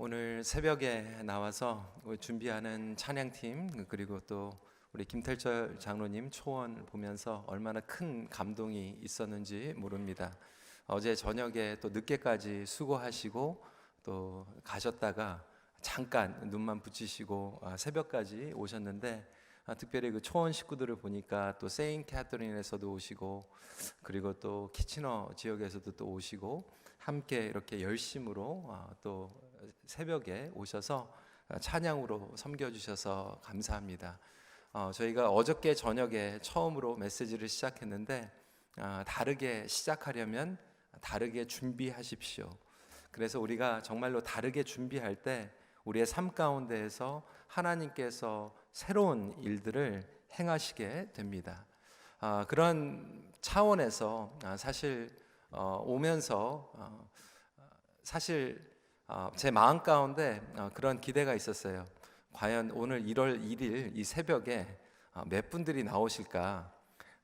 오늘 새벽에 나와서 준비하는 찬양팀 그리고 또 우리 김탈철 장로님 초원 보면서 얼마나 큰 감동이 있었는지 모릅니다. 어제 저녁에 또 늦게까지 수고하시고 또 가셨다가 잠깐 눈만 붙이시고 새벽까지 오셨는데 특별히 그 초원 식구들을 보니까 또 세인 캐터린에서도 오시고 그리고 또 키치너 지역에서도 또 오시고 함께 이렇게 열심으로 또 새벽에 오셔서 찬양으로 섬겨주셔서 감사합니다. 저희가 어저께 저녁에 처음으로 메시지를 시작했는데 다르게 시작하려면 다르게 준비하십시오. 그래서 우리가 정말로 다르게 준비할 때 우리의 삶 가운데에서 하나님께서 새로운 일들을 행하시게 됩니다. 그런 차원에서 사실 오면서 사실 제 마음 가운데 그런 기대가 있었어요. 과연 오늘 1월 1일 이 새벽에 몇 분들이 나오실까?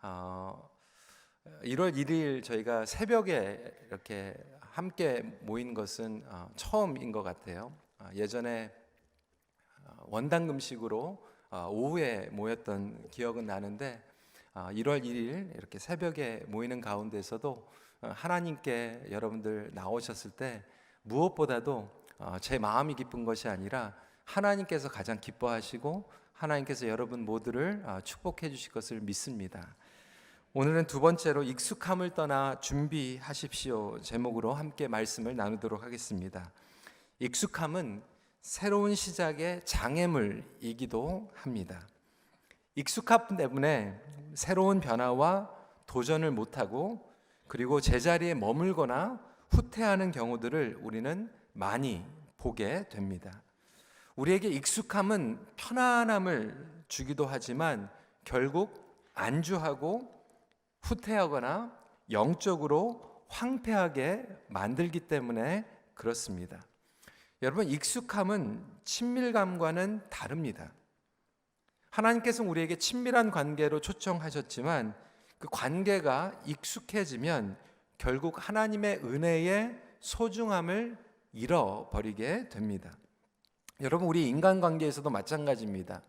1월 1일 저희가 새벽에 이렇게 함께 모인 것은 처음인 것 같아요. 예전에 원당금식으로 오후에 모였던 기억은 나는데 1월 1일 이렇게 새벽에 모이는 가운데서도 하나님께 여러분들 나오셨을 때 무엇보다도 제 마음이 기쁜 것이 아니라 하나님께서 가장 기뻐하시고 하나님께서 여러분 모두를 축복해 주실 것을 믿습니다. 오늘은 두 번째로 익숙함을 떠나 준비하십시오 제목으로 함께 말씀을 나누도록 하겠습니다. 익숙함은 새로운 시작의 장애물이기도 합니다. 익숙함 때문에 새로운 변화와 도전을 못하고 그리고 제자리에 머물거나 후퇴하는 경우들을 우리는 많이 보게 됩니다. 우리에게 익숙함은 편안함을 주기도 하지만 결국 안주하고 후퇴하거나 영적으로 황폐하게 만들기 때문에 그렇습니다. 여러분, 익숙함은 친밀감과는 다릅니다. 하나님께서 우리에게 친밀한 관계로 초청하셨지만 그 관계가 익숙해지면 결국 하나님의 은혜의 소중함을 잃어버리게 됩니다. 여러분, 우리 인간관계에서도 마찬가지입니다.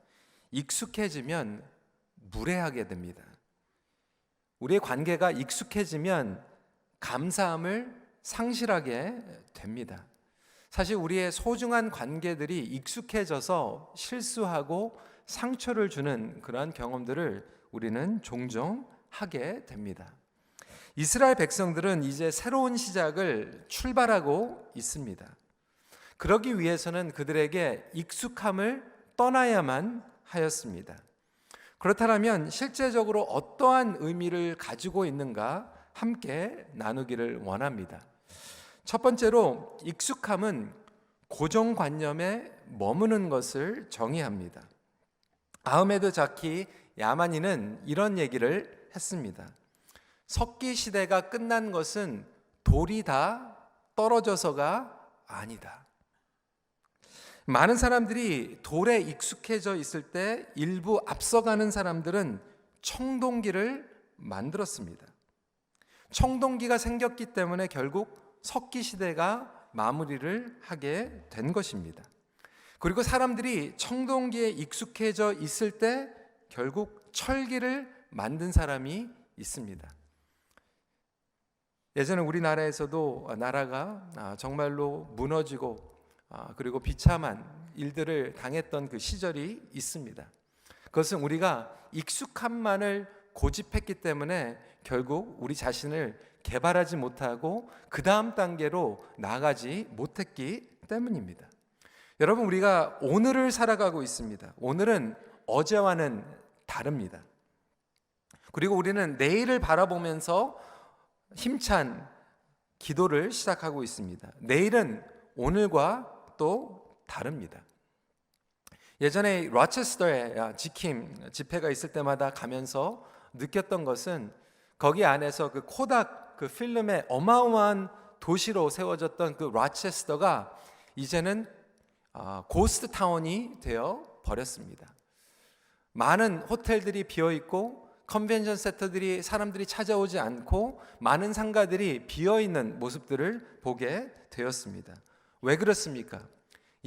익숙해지면 무례하게 됩니다. 우리의 관계가 익숙해지면 감사함을 상실하게 됩니다. 사실 우리의 소중한 관계들이 익숙해져서 실수하고 상처를 주는 그러한 경험들을 우리는 종종 하게 됩니다. 이스라엘 백성들은 이제 새로운 시작을 출발하고 있습니다. 그러기 위해서는 그들에게 익숙함을 떠나야만 하였습니다. 그렇다면 실제적으로 어떠한 의미를 가지고 있는가 함께 나누기를 원합니다. 첫 번째로 익숙함은 고정관념에 머무는 것을 정의합니다. 아흐메드 자키 야마니는 이런 얘기를 했습니다. 석기 시대가 끝난 것은 돌이 다 떨어져서가 아니다. 많은 사람들이 돌에 익숙해져 있을 때 일부 앞서가는 사람들은 청동기를 만들었습니다. 청동기가 생겼기 때문에 결국 석기 시대가 마무리를 하게 된 것입니다. 그리고 사람들이 청동기에 익숙해져 있을 때 결국 철기를 만든 사람이 있습니다. 예전에 우리나라에서도 나라가 정말로 무너지고 그리고 비참한 일들을 당했던 그 시절이 있습니다. 그것은 우리가 익숙함만을 고집했기 때문에 결국 우리 자신을 개발하지 못하고 그 다음 단계로 나아가지 못했기 때문입니다. 여러분, 우리가 오늘을 살아가고 있습니다. 오늘은 어제와는 다릅니다. 그리고 우리는 내일을 바라보면서 힘찬 기도를 시작하고 있습니다. 내일은 오늘과 또 다릅니다. 예전에 로체스터에 지킴 집회가 있을 때마다 가면서 느꼈던 것은 거기 안에서 그 코닥 그 필름의 어마어마한 도시로 세워졌던 그 로체스터가 이제는 고스트 타운이 되어 버렸습니다. 많은 호텔들이 비어 있고 컨벤션 센터들이 사람들이 찾아오지 않고 많은 상가들이 비어 있는 모습들을 보게 되었습니다. 왜 그렇습니까?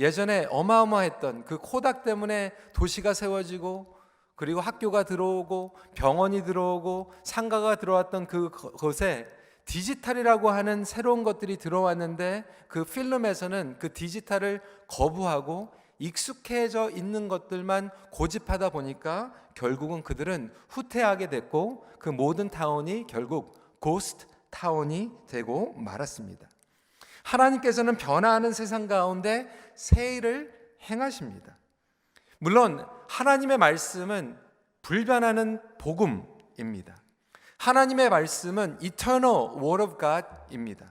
예전에 어마어마했던 그 코닥 때문에 도시가 세워지고, 그리고 학교가 들어오고 병원이 들어오고 상가가 들어왔던 그곳에 디지털이라고 하는 새로운 것들이 들어왔는데, 그 필름에서는 그 디지털을 거부하고 익숙해져 있는 것들만 고집하다 보니까 결국은 그들은 후퇴하게 됐고, 그 모든 타운이 결국 고스트 타운이 되고 말았습니다. 하나님께서는 변화하는 세상 가운데 새 일을 행하십니다. 물론 하나님의 말씀은 불변하는 복음입니다. 하나님의 말씀은 Eternal Word of God입니다.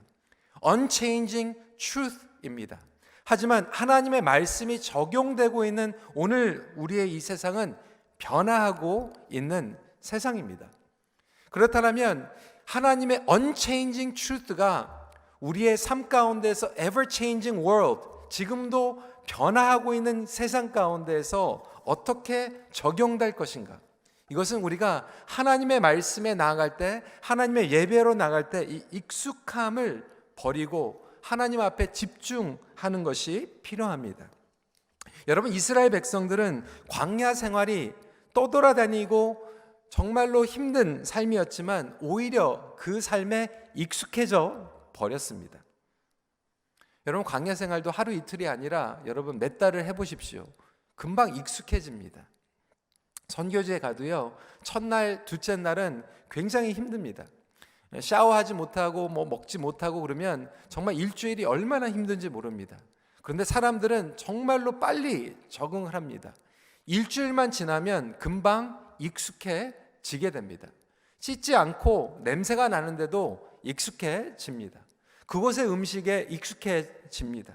Unchanging Truth입니다. 하지만 하나님의 말씀이 적용되고 있는 오늘 우리의 이 세상은 변화하고 있는 세상입니다. 그렇다면 하나님의 Unchanging Truth가 우리의 삶 가운데서 Ever-changing World, 지금도 변화하고 있는 세상 가운데에서 어떻게 적용될 것인가? 이것은 우리가 하나님의 말씀에 나아갈 때, 하나님의 예배로 나갈 때 이 익숙함을 버리고 하나님 앞에 집중하는 것이 필요합니다. 여러분, 이스라엘 백성들은 광야 생활이 떠돌아다니고 정말로 힘든 삶이었지만 오히려 그 삶에 익숙해져 버렸습니다. 여러분, 광야 생활도 하루 이틀이 아니라 여러분 몇 달을 해보십시오. 금방 익숙해집니다. 선교지에 가도요, 첫날, 둘째 날은 굉장히 힘듭니다. 샤워하지 못하고 먹지 못하고 그러면 정말 일주일이 얼마나 힘든지 모릅니다. 그런데 사람들은 정말로 빨리 적응을 합니다. 일주일만 지나면 금방 익숙해지게 됩니다. 씻지 않고 냄새가 나는데도 익숙해집니다. 그곳의 음식에 익숙해집니다.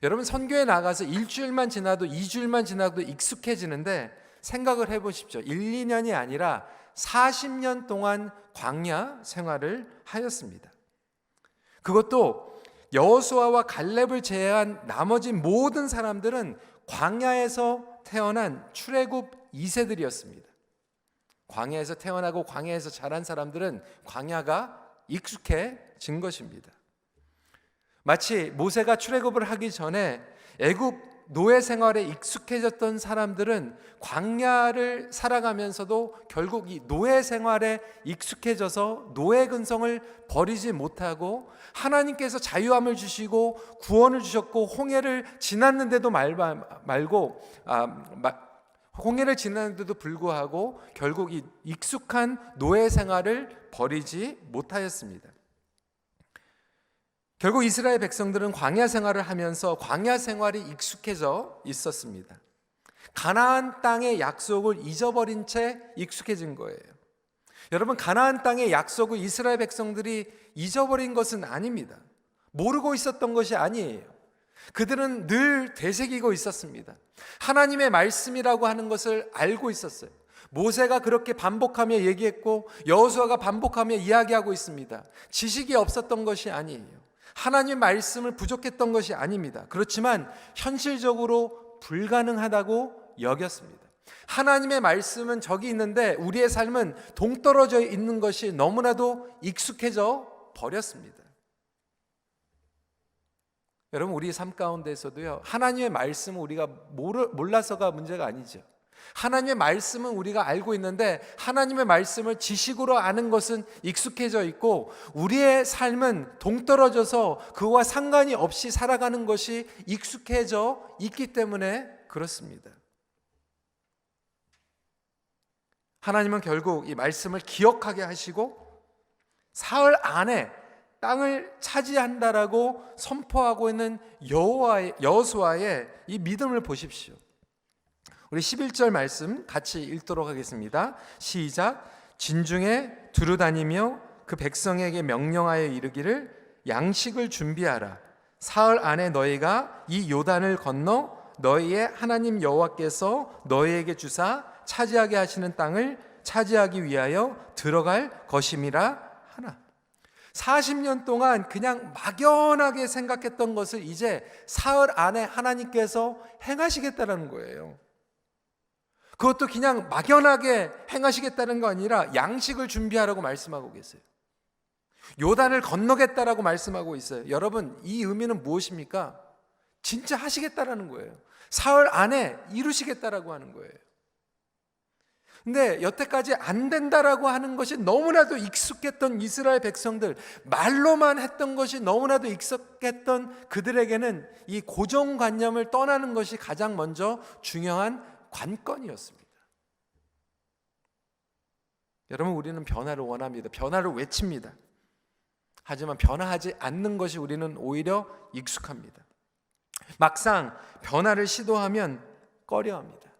여러분, 선교에 나가서 일주일만 지나도 2주일만 지나도 익숙해지는데, 생각을 해보십시오. 1, 2년이 아니라 40년 동안 광야 생활을 하였습니다. 그것도 여호수아와 갈렙을 제외한 나머지 모든 사람들은 광야에서 태어난 출애굽 2세들이었습니다. 광야에서 태어나고 광야에서 자란 사람들은 광야가 익숙해진 것입니다. 마치 모세가 출애굽을 하기 전에 애굽 노예 생활에 익숙해졌던 사람들은 광야를 살아가면서도 결국 이 노예 생활에 익숙해져서 노예 근성을 버리지 못하고, 하나님께서 자유함을 주시고 구원을 주셨고 홍해를 지났는데도 홍해를 지났는데도 불구하고 결국 이 익숙한 노예 생활을 버리지 못하였습니다. 결국 이스라엘 백성들은 광야 생활을 하면서 광야 생활이 익숙해져 있었습니다. 가나안 땅의 약속을 잊어버린 채 익숙해진 거예요. 여러분, 가나안 땅의 약속을 이스라엘 백성들이 잊어버린 것은 아닙니다. 모르고 있었던 것이 아니에요. 그들은 늘 되새기고 있었습니다. 하나님의 말씀이라고 하는 것을 알고 있었어요. 모세가 그렇게 반복하며 얘기했고 여호수아가 반복하며 이야기하고 있습니다. 지식이 없었던 것이 아니에요. 하나님의 말씀을 부족했던 것이 아닙니다. 그렇지만 현실적으로 불가능하다고 여겼습니다. 하나님의 말씀은 저기 있는데 우리의 삶은 동떨어져 있는 것이 너무나도 익숙해져 버렸습니다. 여러분, 우리 삶 가운데서도요, 하나님의 말씀을 우리가 몰라서가 문제가 아니죠. 하나님의 말씀은 우리가 알고 있는데 하나님의 말씀을 지식으로 아는 것은 익숙해져 있고, 우리의 삶은 동떨어져서 그와 상관이 없이 살아가는 것이 익숙해져 있기 때문에 그렇습니다. 하나님은 결국 이 말씀을 기억하게 하시고 사흘 안에 땅을 차지한다라고 선포하고 있는 여호수아의 이 믿음을 보십시오. 우리 11절 말씀 같이 읽도록 하겠습니다. 시작. 진중에 두루 다니며 그 백성에게 명령하여 이르기를 양식을 준비하라. 사흘 안에 너희가 이 요단을 건너 너희의 하나님 여호와께서 너희에게 주사 차지하게 하시는 땅을 차지하기 위하여 들어갈 것임이라 하나. 40년 동안 그냥 막연하게 생각했던 것을 이제 사흘 안에 하나님께서 행하시겠다는 거예요. 그것도 그냥 막연하게 행하시겠다는 거 아니라 양식을 준비하라고 말씀하고 계세요. 요단을 건너겠다라고 말씀하고 있어요. 여러분, 이 의미는 무엇입니까? 진짜 하시겠다라는 거예요. 사흘 안에 이루시겠다라고 하는 거예요. 근데 여태까지 안 된다라고 하는 것이 너무나도 익숙했던 이스라엘 백성들, 말로만 했던 것이 너무나도 익숙했던 그들에게는 이 고정관념을 떠나는 것이 가장 먼저 중요한 관건이었습니다. 여러분, 우리는 변화를 원합니다. 변화를 외칩니다. 하지만 변화하지 않는 것이 우리는 오히려 익숙합니다. 막상 변화를 시도하면 꺼려합니다.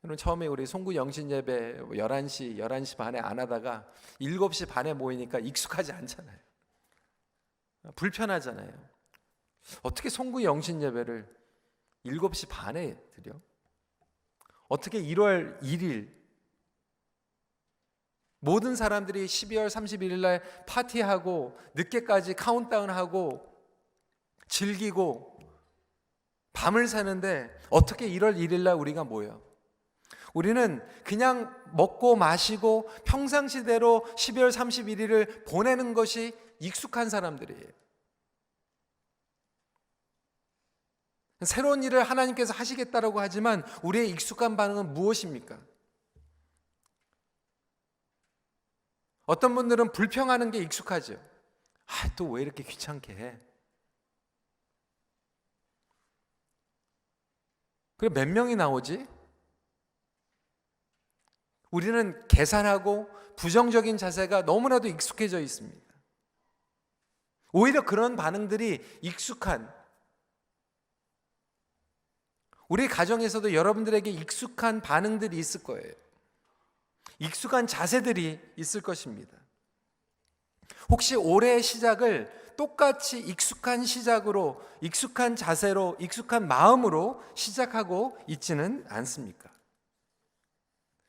여러분, 처음에 우리 송구 영신 예배 11시 반에 안 하다가 7시 반에 모이니까 익숙하지 않잖아요. 불편하잖아요. 어떻게 송구 영신 예배를 7시 반에 드려? 어떻게 1월 1일 모든 사람들이 12월 31일 날 파티하고 늦게까지 카운트다운하고 즐기고 밤을 새는데 어떻게 1월 1일 날 우리가 모여? 우리는 그냥 먹고 마시고 평상시대로 12월 31일을 보내는 것이 익숙한 사람들이에요. 새로운 일을 하나님께서 하시겠다라고 하지만 우리의 익숙한 반응은 무엇입니까? 어떤 분들은 불평하는 게 익숙하죠. 또 왜 이렇게 귀찮게 해? 그래, 몇 명이 나오지? 우리는 계산하고 부정적인 자세가 너무나도 익숙해져 있습니다. 오히려 그런 반응들이 익숙한, 우리 가정에서도 여러분들에게 익숙한 반응들이 있을 거예요. 익숙한 자세들이 있을 것입니다. 혹시 올해의 시작을 똑같이 익숙한 시작으로, 익숙한 자세로, 익숙한 마음으로 시작하고 있지는 않습니까?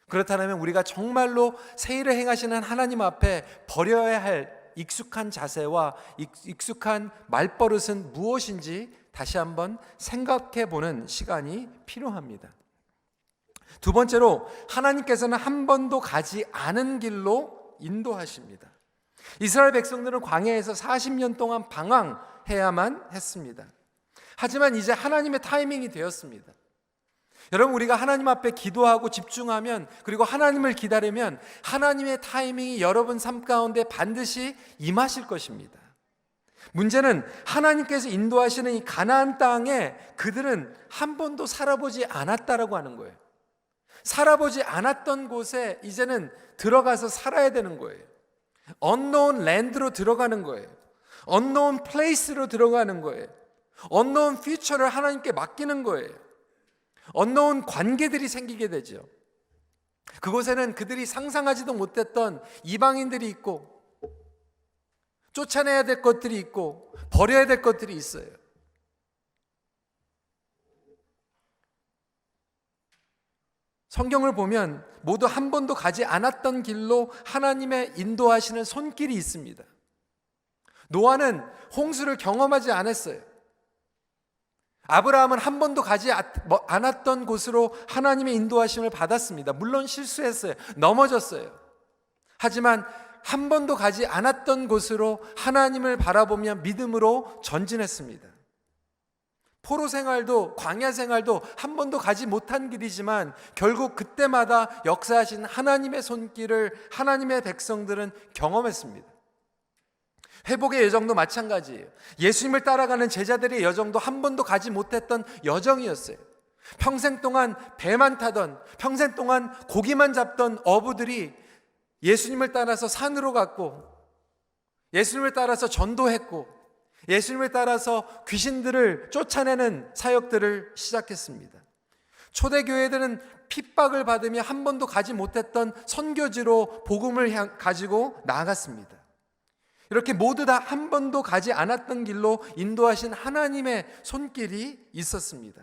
그렇다면 우리가 정말로 새 일을 행하시는 하나님 앞에 버려야 할 익숙한 자세와 익숙한 말버릇은 무엇인지 다시 한번 생각해 보는 시간이 필요합니다. 두 번째로, 하나님께서는 한 번도 가지 않은 길로 인도하십니다. 이스라엘 백성들은 광야에서 40년 동안 방황해야만 했습니다. 하지만 이제 하나님의 타이밍이 되었습니다. 여러분, 우리가 하나님 앞에 기도하고 집중하면, 그리고 하나님을 기다리면 하나님의 타이밍이 여러분 삶 가운데 반드시 임하실 것입니다. 문제는 하나님께서 인도하시는 이 가나안 땅에 그들은 한 번도 살아보지 않았다라고 하는 거예요. 살아보지 않았던 곳에 이제는 들어가서 살아야 되는 거예요. unknown land로 들어가는 거예요. unknown place로 들어가는 거예요. unknown future를 하나님께 맡기는 거예요. unknown 관계들이 생기게 되죠. 그곳에는 그들이 상상하지도 못했던 이방인들이 있고, 쫓아내야 될 것들이 있고, 버려야 될 것들이 있어요. 성경을 보면 모두 한 번도 가지 않았던 길로 하나님의 인도하시는 손길이 있습니다. 노아는 홍수를 경험하지 않았어요. 아브라함은 한 번도 가지 않았던 곳으로 하나님의 인도하심을 받았습니다. 물론 실수했어요. 넘어졌어요. 하지만 한 번도 가지 않았던 곳으로 하나님을 바라보며 믿음으로 전진했습니다. 포로 생활도, 광야 생활도 한 번도 가지 못한 길이지만 결국 그때마다 역사하신 하나님의 손길을 하나님의 백성들은 경험했습니다. 회복의 여정도 마찬가지예요. 예수님을 따라가는 제자들의 여정도 한 번도 가지 못했던 여정이었어요. 평생 동안 배만 타던, 평생 동안 고기만 잡던 어부들이 예수님을 따라서 산으로 갔고, 예수님을 따라서 전도했고, 예수님을 따라서 귀신들을 쫓아내는 사역들을 시작했습니다. 초대교회들은 핍박을 받으며 한 번도 가지 못했던 선교지로 복음을 가지고 나아갔습니다. 이렇게 모두 다 한 번도 가지 않았던 길로 인도하신 하나님의 손길이 있었습니다.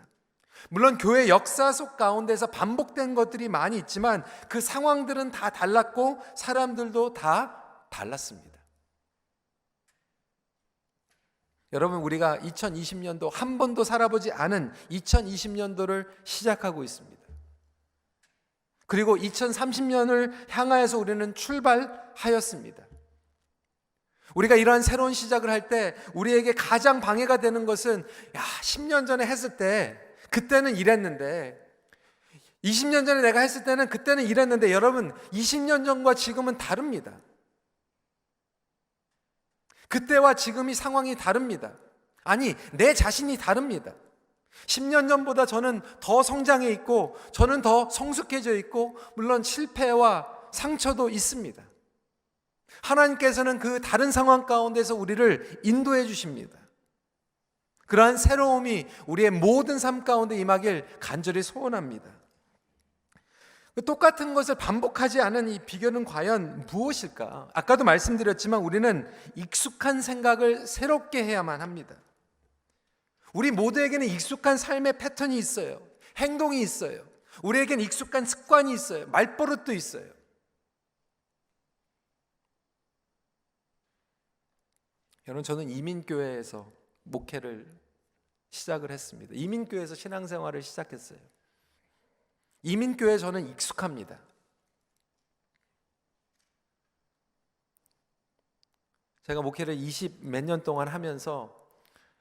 물론 교회 역사 속 가운데서 반복된 것들이 많이 있지만 그 상황들은 다 달랐고 사람들도 다 달랐습니다. 여러분, 우리가 2020년도 한 번도 살아보지 않은 2020년도를 시작하고 있습니다. 그리고 2030년을 향하여서 우리는 출발하였습니다. 우리가 이러한 새로운 시작을 할 때 우리에게 가장 방해가 되는 것은 10년 전에 했을 때 그때는 이랬는데, 20년 전에 내가 했을 때는 그때는 이랬는데, 여러분 20년 전과 지금은 다릅니다. 그때와 지금이 상황이 다릅니다. 아니, 내 자신이 다릅니다. 10년 전보다 저는 더 성장해 있고, 저는 더 성숙해져 있고, 물론 실패와 상처도 있습니다. 하나님께서는 그 다른 상황 가운데서 우리를 인도해 주십니다. 그러한 새로움이 우리의 모든 삶 가운데 임하길 간절히 소원합니다. 똑같은 것을 반복하지 않은 이 비결은 과연 무엇일까? 아까도 말씀드렸지만 우리는 익숙한 생각을 새롭게 해야만 합니다. 우리 모두에게는 익숙한 삶의 패턴이 있어요. 행동이 있어요. 우리에게는 익숙한 습관이 있어요. 말버릇도 있어요. 여러분, 저는 이민교회에서 목회를 시작을 했습니다. 이민교회에서 신앙생활을 시작했어요. 이민교회에 저는 익숙합니다. 제가 목회를 20 몇 년 동안 하면서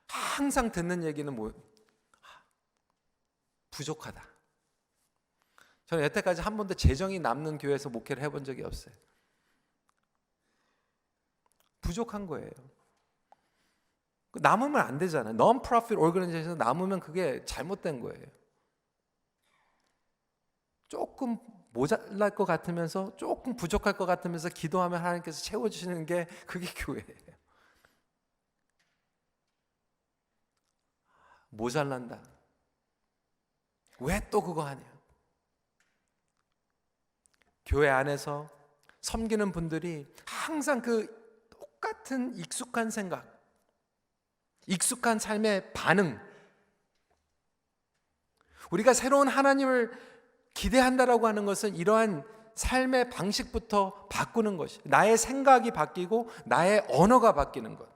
항상 듣는 얘기는 부족하다. 저는 여태까지 한 번도 재정이 남는 교회에서 목회를 해본 적이 없어요. 부족한 거예요. 남으면 안 되잖아요. Non-profit organization에서 남으면 그게 잘못된 거예요. 조금 모자랄 것 같으면서, 조금 부족할 것 같으면서 기도하면 하나님께서 채워주시는 게 그게 교회예요. 모자란다. 왜 또 그거 하냐? 교회 안에서 섬기는 분들이 항상 그 똑같은 익숙한 생각, 익숙한 삶의 반응, 우리가 새로운 하나님을 기대한다라고 하는 것은 이러한 삶의 방식부터 바꾸는 것이, 나의 생각이 바뀌고 나의 언어가 바뀌는 것.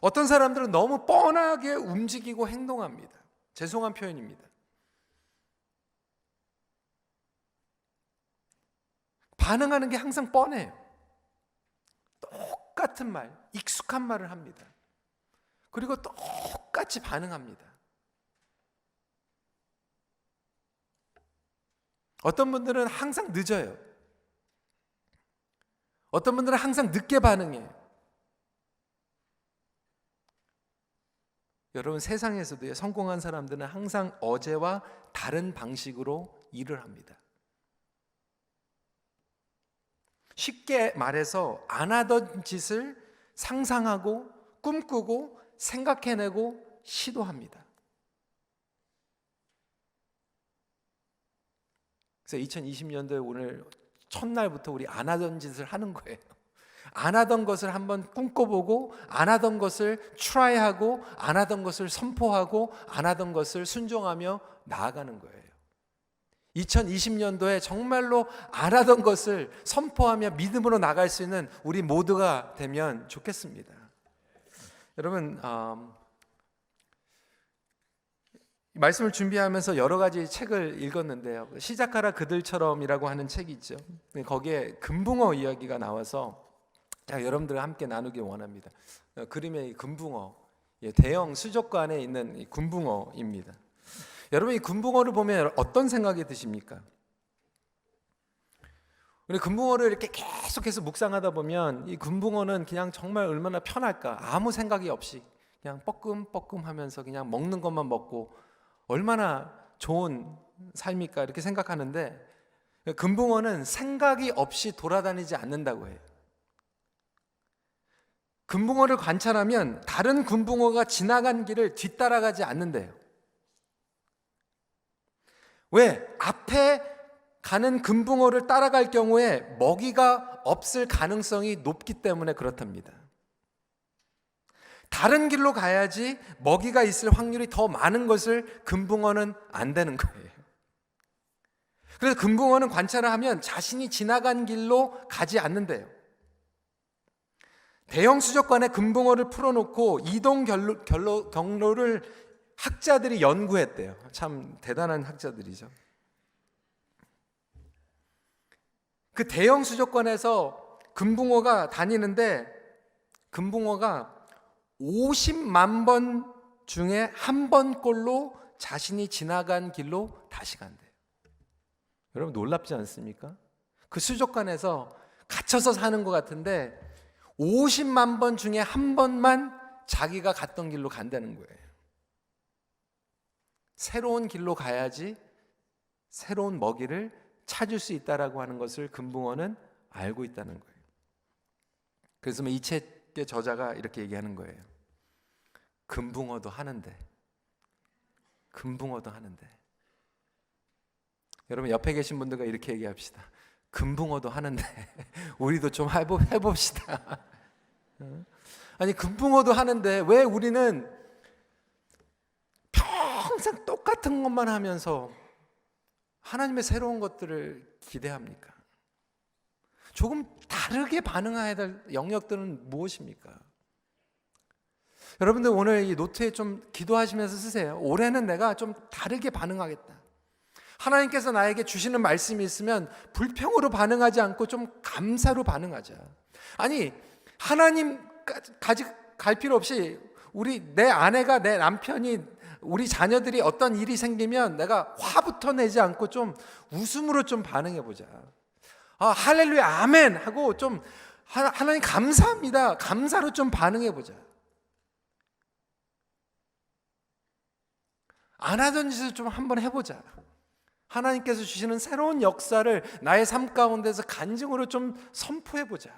어떤 사람들은 너무 뻔하게 움직이고 행동합니다. 죄송한 표현입니다. 반응하는 게 항상 뻔해요. 똑같은 말, 익숙한 말을 합니다. 그리고 똑같이 반응합니다. 어떤 분들은 항상 늦어요. 어떤 분들은 항상 늦게 반응해요. 여러분, 세상에서도 성공한 사람들은 항상 어제와 다른 방식으로 일을 합니다. 쉽게 말해서 안 하던 짓을 상상하고 꿈꾸고 생각해내고 시도합니다. 그래서 2020년도에 오늘 첫날부터 우리 안 하던 짓을 하는 거예요. 안 하던 것을 한번 꿈꿔보고, 안 하던 것을 트라이하고, 안 하던 것을 선포하고, 안 하던 것을 순종하며 나아가는 거예요. 2020년도에 정말로 안 하던 것을 선포하며 믿음으로 나갈 수 있는 우리 모두가 되면 좋겠습니다. 여러분, 말씀을 준비하면서 여러 가지 책을 읽었는데요. 시작하라 그들처럼이라고 하는 책이 있죠. 거기에 금붕어 이야기가 나와서 여러분들과 함께 나누기 원합니다. 그림의 금붕어, 대형 수족관에 있는 이 금붕어입니다. 여러분, 이 금붕어를 보면 어떤 생각이 드십니까? 우리 금붕어를 이렇게 계속해서 묵상하다 보면 이 금붕어는 그냥 정말 얼마나 편할까? 아무 생각이 없이 그냥 뻐끔뻐끔하면서 그냥 먹는 것만 먹고 얼마나 좋은 삶일까? 이렇게 생각하는데, 금붕어는 생각이 없이 돌아다니지 않는다고 해요. 금붕어를 관찰하면 다른 금붕어가 지나간 길을 뒤따라가지 않는데요. 왜? 앞에 가는 금붕어를 따라갈 경우에 먹이가 없을 가능성이 높기 때문에 그렇답니다. 다른 길로 가야지 먹이가 있을 확률이 더 많은 것을 금붕어는 안 되는 거예요. 그래서 금붕어는 관찰을 하면 자신이 지나간 길로 가지 않는데요. 대형 수족관에 금붕어를 풀어놓고 이동 경로를 학자들이 연구했대요. 참 대단한 학자들이죠. 그 대형 수족관에서 금붕어가 다니는데 금붕어가 50만 번 중에 한 번꼴로 자신이 지나간 길로 다시 간대요. 여러분 놀랍지 않습니까? 그 수족관에서 갇혀서 사는 것 같은데 50만 번 중에 한 번만 자기가 갔던 길로 간다는 거예요. 새로운 길로 가야지 새로운 먹이를 찾을 수 있다라고 하는 것을 금붕어는 알고 있다는 거예요. 그래서 이 책의 저자가 이렇게 얘기하는 거예요. 금붕어도 하는데. 여러분 옆에 계신 분들과 이렇게 얘기합시다. 금붕어도 하는데 우리도 좀 해봅시다. 아니 금붕어도 하는데 왜 우리는 평생 똑같은 것만 하면서 하나님의 새로운 것들을 기대합니까? 조금 다르게 반응해야 될 영역들은 무엇입니까? 여러분들 오늘 이 노트에 좀 기도하시면서 쓰세요. 올해는 내가 좀 다르게 반응하겠다. 하나님께서 나에게 주시는 말씀이 있으면 불평으로 반응하지 않고 좀 감사로 반응하자. 아니 하나님까지 갈 필요 없이 내 아내가, 내 남편이, 우리 자녀들이 어떤 일이 생기면 내가 화부터 내지 않고 좀 웃음으로 좀 반응해 보자. 할렐루야 아멘 하고 좀 하나님 감사합니다, 감사로 좀 반응해 보자. 안 하던 짓을 좀 한번 해보자. 하나님께서 주시는 새로운 역사를 나의 삶 가운데서 간증으로 좀 선포해보자.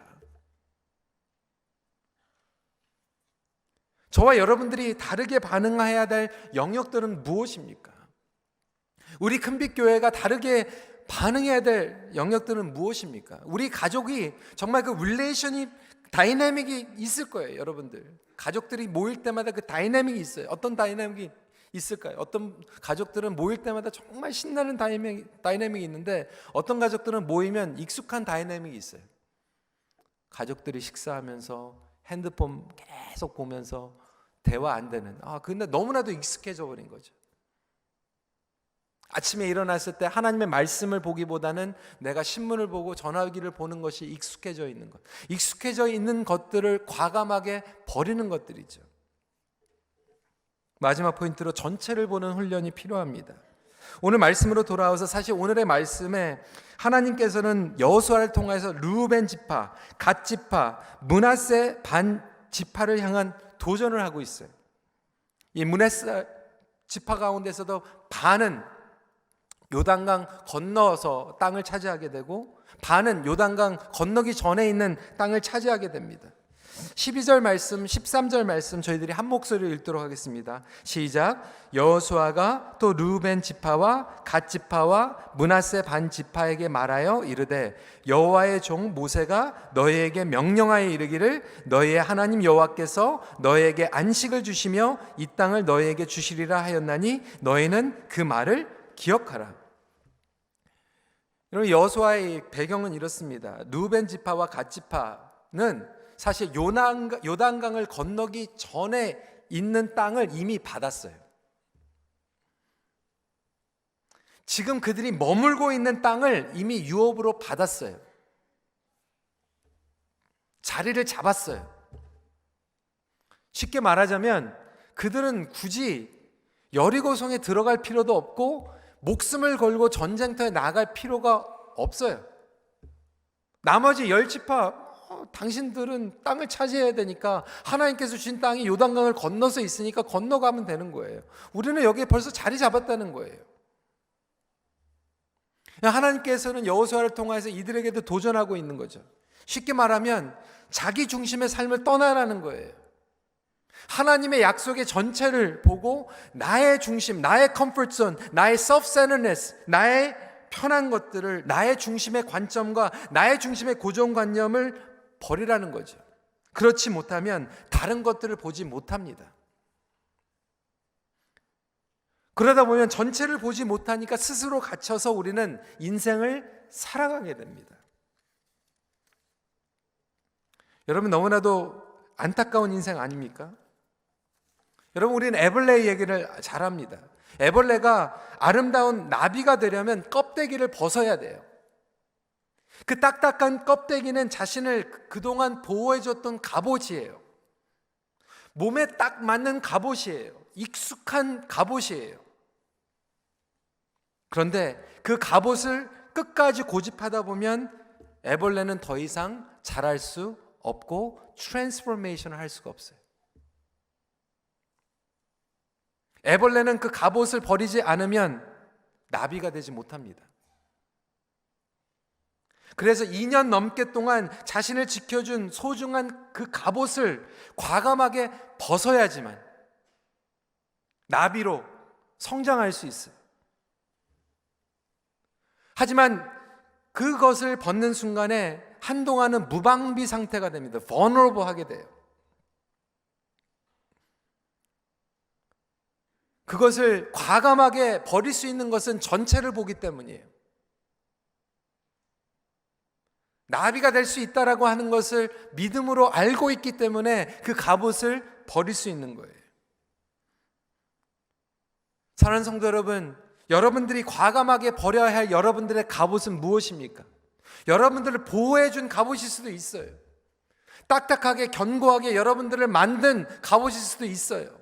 저와 여러분들이 다르게 반응해야 될 영역들은 무엇입니까? 우리 큰빛교회가 다르게 반응해야 될 영역들은 무엇입니까? 우리 가족이 정말 그 릴레이션이 다이내믹이 있을 거예요. 여러분들 가족들이 모일 때마다 그 다이내믹이 있어요. 어떤 다이내믹이 있을까요? 어떤 가족들은 모일 때마다 정말 신나는 다이내믹이 있는데 어떤 가족들은 모이면 익숙한 다이내믹이 있어요. 가족들이 식사하면서 핸드폰 계속 보면서 대화 안 되는, 근데 너무나도 익숙해져 버린 거죠. 아침에 일어났을 때 하나님의 말씀을 보기보다는 내가 신문을 보고 전화기를 보는 것이 익숙해져 있는 것, 익숙해져 있는 것들을 과감하게 버리는 것들이죠. 마지막 포인트로 전체를 보는 훈련이 필요합니다. 오늘 말씀으로 돌아와서 사실 오늘의 말씀에 하나님께서는 여호수아를 통해서 르우벤 지파, 갓 지파, 므낫세 반 지파를 향한 도전을 하고 있어요. 이 므낫세 지파 가운데서도 반은 요단강 건너서 땅을 차지하게 되고 반은 요단강 건너기 전에 있는 땅을 차지하게 됩니다. 12절 말씀, 13절 말씀 저희들이 한 목소리로 읽도록 하겠습니다. 시작. 여호수아가 또 르우벤 지파와 갓 지파와 므낫세 반 지파에게 말하여 이르되 여호와의 종 모세가 너희에게 명령하여 이르기를 너희의 하나님 여호와께서 너희에게 안식을 주시며 이 땅을 너희에게 주시리라 하였나니 너희는 그 말을 기억하라. 여러분 여호수아의 배경은 이렇습니다. 르우벤 지파와 갓 지파는 사실 요단강을 건너기 전에 있는 땅을 이미 받았어요. 지금 그들이 머물고 있는 땅을 이미 유업으로 받았어요. 자리를 잡았어요. 쉽게 말하자면 그들은 굳이 여리고성에 들어갈 필요도 없고 목숨을 걸고 전쟁터에 나갈 필요가 없어요. 나머지 10지파 당신들은 땅을 차지해야 되니까 하나님께서 주신 땅이 요단강을 건너서 있으니까 건너가면 되는 거예요. 우리는 여기에 벌써 자리 잡았다는 거예요. 하나님께서는 여호수아를 통해서 이들에게도 도전하고 있는 거죠. 쉽게 말하면 자기 중심의 삶을 떠나라는 거예요. 하나님의 약속의 전체를 보고 나의 중심, 나의 컴포트 존, 나의 self-centeredness, 나의 편한 것들을, 나의 중심의 관점과 나의 중심의 고정관념을 버리라는 거죠. 그렇지 못하면 다른 것들을 보지 못합니다. 그러다 보면 전체를 보지 못하니까 스스로 갇혀서 우리는 인생을 살아가게 됩니다. 여러분 너무나도 안타까운 인생 아닙니까? 여러분 우리는 애벌레 얘기를 잘합니다. 애벌레가 아름다운 나비가 되려면 껍데기를 벗어야 돼요. 그 딱딱한 껍데기는 자신을 그동안 보호해줬던 갑옷이에요. 몸에 딱 맞는 갑옷이에요. 익숙한 갑옷이에요. 그런데 그 갑옷을 끝까지 고집하다 보면 애벌레는 더 이상 자랄 수 없고 트랜스포메이션을 할 수가 없어요. 애벌레는 그 갑옷을 버리지 않으면 나비가 되지 못합니다. 그래서 2년 넘게 동안 자신을 지켜준 소중한 그 갑옷을 과감하게 벗어야지만 나비로 성장할 수 있어요. 하지만 그것을 벗는 순간에 한동안은 무방비 상태가 됩니다. vulnerable 하게 돼요. 그것을 과감하게 버릴 수 있는 것은 전체를 보기 때문이에요. 나비가 될 수 있다라고 하는 것을 믿음으로 알고 있기 때문에 그 갑옷을 버릴 수 있는 거예요. 사랑하는 성도 여러분, 여러분들이 과감하게 버려야 할 여러분들의 갑옷은 무엇입니까? 여러분들을 보호해 준 갑옷일 수도 있어요. 딱딱하게 견고하게 여러분들을 만든 갑옷일 수도 있어요.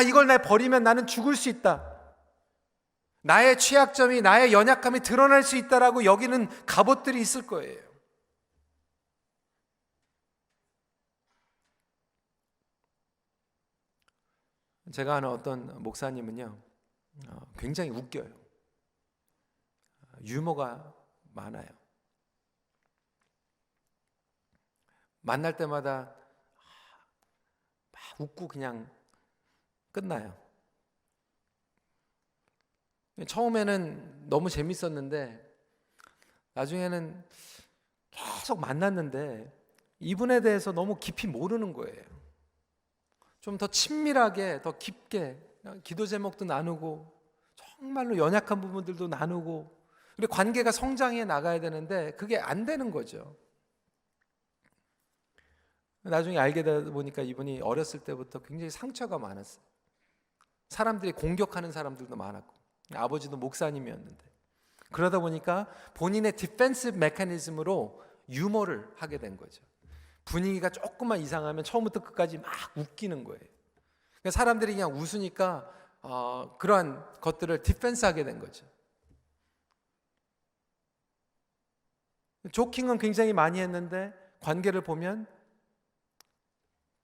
이걸 내 버리면 나는 죽을 수 있다. 나의 취약점이, 나의 연약함이 드러날 수 있다라고 여기는 갑옷들이 있을 거예요. 제가 아는 어떤 목사님은요, 굉장히 웃겨요. 유머가 많아요. 만날 때마다 막 웃고 그냥 끝나요. 처음에는 너무 재밌었는데 나중에는 계속 만났는데 이분에 대해서 너무 깊이 모르는 거예요. 좀 더 친밀하게, 더 깊게 기도 제목도 나누고 정말로 연약한 부분들도 나누고 우리 관계가 성장해 나가야 되는데 그게 안 되는 거죠. 나중에 알게 되다 보니까 이분이 어렸을 때부터 굉장히 상처가 많았어요. 사람들이 공격하는 사람들도 많았고 아버지도 목사님이었는데 그러다 보니까 본인의 디펜시브 메커니즘으로 유머를 하게 된 거죠. 분위기가 조금만 이상하면 처음부터 끝까지 막 웃기는 거예요. 그러니까 사람들이 그냥 웃으니까 그러한 것들을 디펜스하게 된 거죠. 조킹은 굉장히 많이 했는데 관계를 보면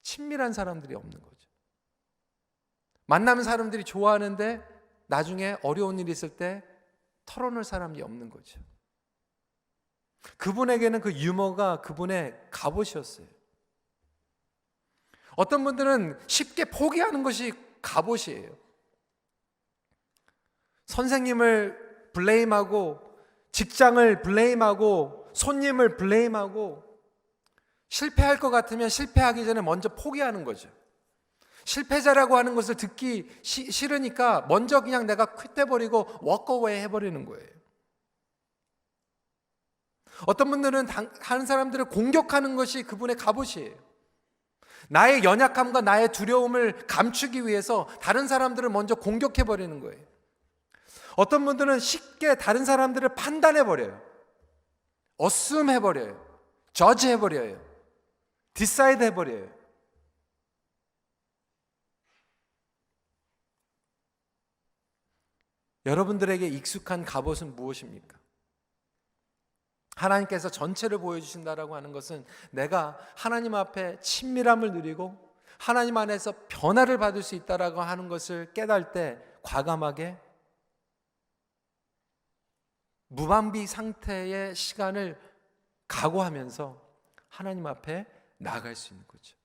친밀한 사람들이 없는 거죠. 만나는 사람들이 좋아하는데 나중에 어려운 일이 있을 때 털어놓을 사람이 없는 거죠. 그분에게는 그 유머가 그분의 갑옷이었어요. 어떤 분들은 쉽게 포기하는 것이 갑옷이에요. 선생님을 블레임하고 직장을 블레임하고 손님을 블레임하고 실패할 것 같으면 실패하기 전에 먼저 포기하는 거죠. 실패자라고 하는 것을 듣기 싫으니까 먼저 그냥 내가 퀴트해버리고 워크어웨이 해버리는 거예요. 어떤 분들은 다른 사람들을 공격하는 것이 그분의 갑옷이에요. 나의 연약함과 나의 두려움을 감추기 위해서 다른 사람들을 먼저 공격해버리는 거예요. 어떤 분들은 쉽게 다른 사람들을 판단해버려요. assume 해버려요. judge 해버려요. decide 해버려요. 여러분들에게 익숙한 갑옷은 무엇입니까? 하나님께서 전체를 보여주신다라고 하는 것은 내가 하나님 앞에 친밀함을 누리고 하나님 안에서 변화를 받을 수 있다라고 하는 것을 깨달을 때 과감하게 무방비 상태의 시간을 각오하면서 하나님 앞에 나아갈 수 있는 거죠.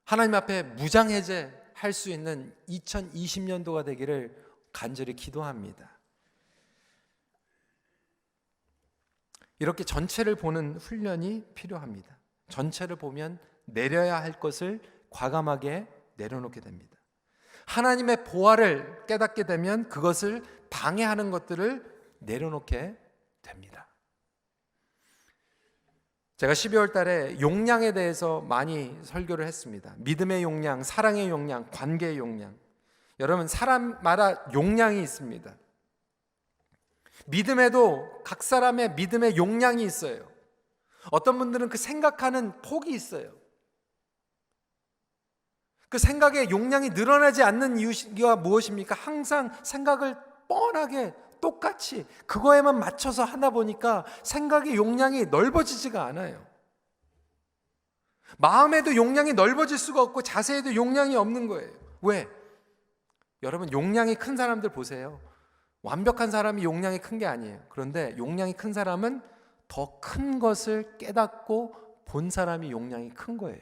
하나님 앞에 무장해제할 수 있는 2020년도가 되기를 간절히 기도합니다. 이렇게 전체를 보는 훈련이 필요합니다. 전체를 보면 내려야 할 것을 과감하게 내려놓게 됩니다. 하나님의 보화를 깨닫게 되면 그것을 방해하는 것들을 내려놓게 됩니다. 제가 12월 달에 용량에 대해서 많이 설교를 했습니다. 믿음의 용량, 사랑의 용량, 관계의 용량. 여러분, 사람마다 용량이 있습니다. 믿음에도 각 사람의 믿음의 용량이 있어요. 어떤 분들은 그 생각하는 폭이 있어요. 그 생각의 용량이 늘어나지 않는 이유가 무엇입니까? 항상 생각을 뻔하게 똑같이 그거에만 맞춰서 하다 보니까 생각의 용량이 넓어지지가 않아요. 마음에도 용량이 넓어질 수가 없고 자세에도 용량이 없는 거예요. 왜? 여러분, 용량이 큰 사람들 보세요. 완벽한 사람이 용량이 큰 게 아니에요. 그런데 용량이 큰 사람은 더 큰 것을 깨닫고 본 사람이 용량이 큰 거예요.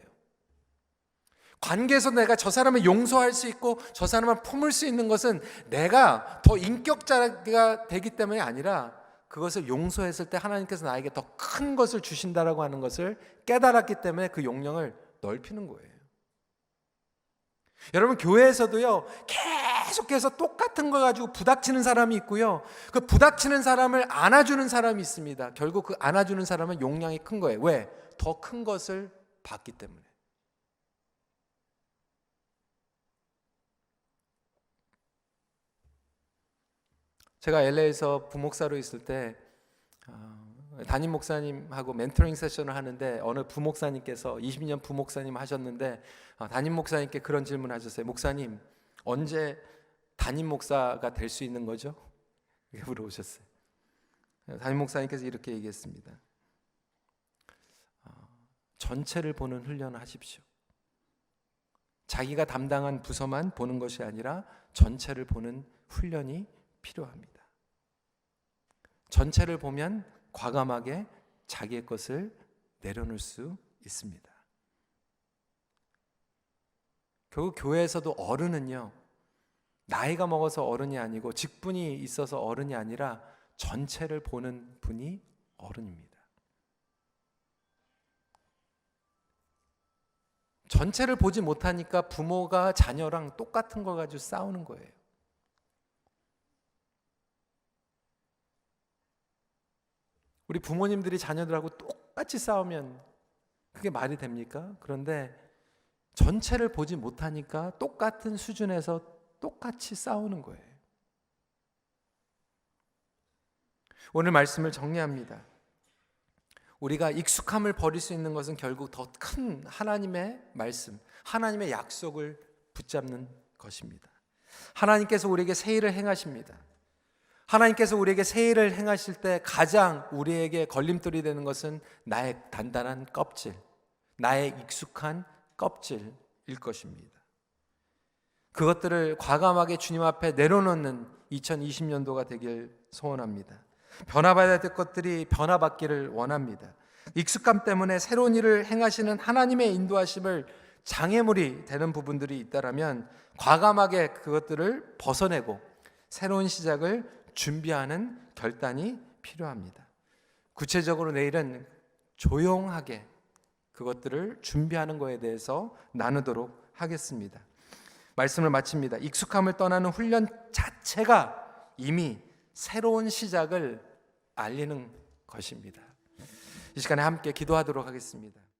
관계에서 내가 저 사람을 용서할 수 있고 저 사람을 품을 수 있는 것은 내가 더 인격자가 되기 때문이 아니라 그것을 용서했을 때 하나님께서 나에게 더 큰 것을 주신다라고 하는 것을 깨달았기 때문에 그 용량을 넓히는 거예요. 여러분, 교회에서도요, 계속해서 똑같은 거 가지고 부닥치는 사람이 있고요, 그 부닥치는 사람을 안아주는 사람이 있습니다. 결국 그 안아주는 사람은 용량이 큰 거예요. 왜? 더 큰 것을 봤기 때문에. 제가 LA에서 부목사로 있을 때 담임 목사님하고 멘토링 세션을 하는데 어느 부목사님께서 20년 부목사님 하셨는데 담임 목사님께 그런 질문을 하셨어요. 목사님, 언제 담임 목사가 될 수 있는 거죠? 이렇게 물어보셨어요. 담임 목사님께서 이렇게 얘기했습니다. 전체를 보는 훈련을 하십시오. 자기가 담당한 부서만 보는 것이 아니라 전체를 보는 훈련이 필요합니다. 전체를 보면 과감하게 자기의 것을 내려놓을 수 있습니다. 결국 교회에서도 어른은요, 나이가 먹어서 어른이 아니고 직분이 있어서 어른이 아니라 전체를 보는 분이 어른입니다. 전체를 보지 못하니까 부모가 자녀랑 똑같은 걸 가지고 싸우는 거예요. 우리 부모님들이 자녀들하고 똑같이 싸우면 그게 말이 됩니까? 그런데 전체를 보지 못하니까 똑같은 수준에서 똑같이 싸우는 거예요. 오늘 말씀을 정리합니다. 우리가 익숙함을 버릴 수 있는 것은 결국 더 큰 하나님의 말씀, 하나님의 약속을 붙잡는 것입니다. 하나님께서 우리에게 새 일을 행하십니다. 하나님께서 우리에게 새 일을 행하실 때 가장 우리에게 걸림돌이 되는 것은 나의 단단한 껍질, 나의 익숙한 껍질일 것입니다. 그것들을 과감하게 주님 앞에 내려놓는 2020년도가 되길 소원합니다. 변화받아야 될 것들이 변화받기를 원합니다. 익숙함 때문에 새로운 일을 행하시는 하나님의 인도하심을 장애물이 되는 부분들이 있다면 과감하게 그것들을 벗어내고 새로운 시작을 준비하는 결단이 필요합니다. 구체적으로 내일은 조용하게 그것들을 준비하는 것에 대해서 나누도록 하겠습니다. 말씀을 마칩니다. 익숙함을 떠나는 훈련 자체가 이미 새로운 시작을 알리는 것입니다. 이 시간에 함께 기도하도록 하겠습니다.